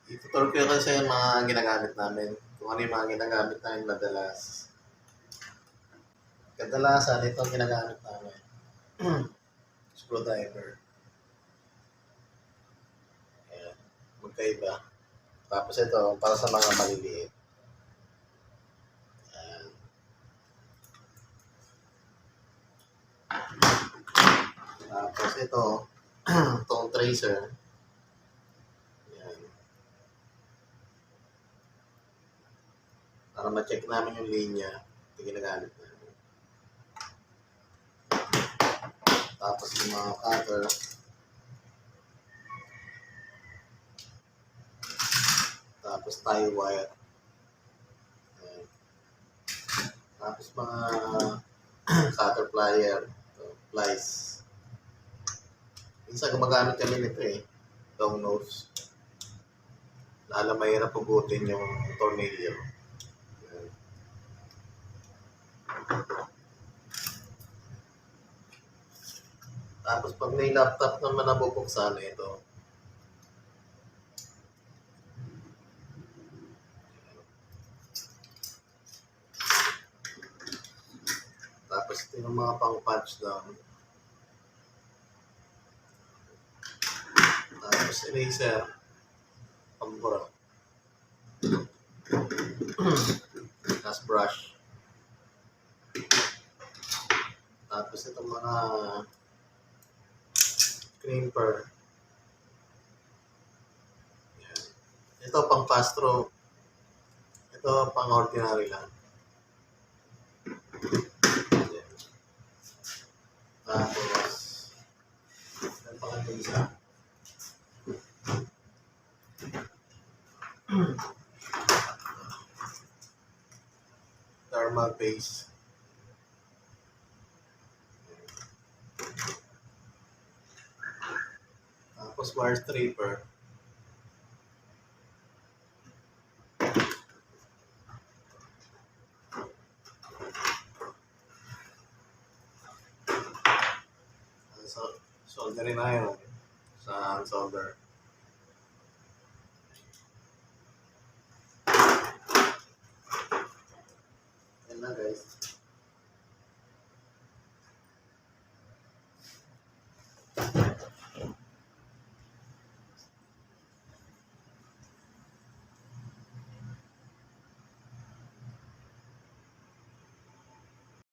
Itutur ko kasi yung mga ginagamit namin. Kung ano yung mga ginagamit namin madalas. Kadalasan, ito ang ginagamit namin. Screwdriver. Ayan. Magkaiba. Tapos ito, para sa mga maliliit. Ayan. Tapos ito, itong tracer. Ayan. Para ma-check namin yung linya. Ito ginagamit namin. Tapos yung mga cutter. Tapos tie wire. Ayan. Tapos mga cutter plier. Plies. Minsan gumagamit kami nito long nose. Lalo mahirap pugutin yung tornilyo. Ayan. Tapos pag may laptop naman na bubuksan, ito. Tapos ito yung mga pang-punch down. Tapos eraser. Pambura. Tapos brush. Tapos itong mga crimper. Yan. Ito pang pastro. Ito pang ordinary lang. Yan. Tapos ang pang-isa. Thermal paste. Tapos wire stripper. So, soldering iron sa solder. Yan na guys.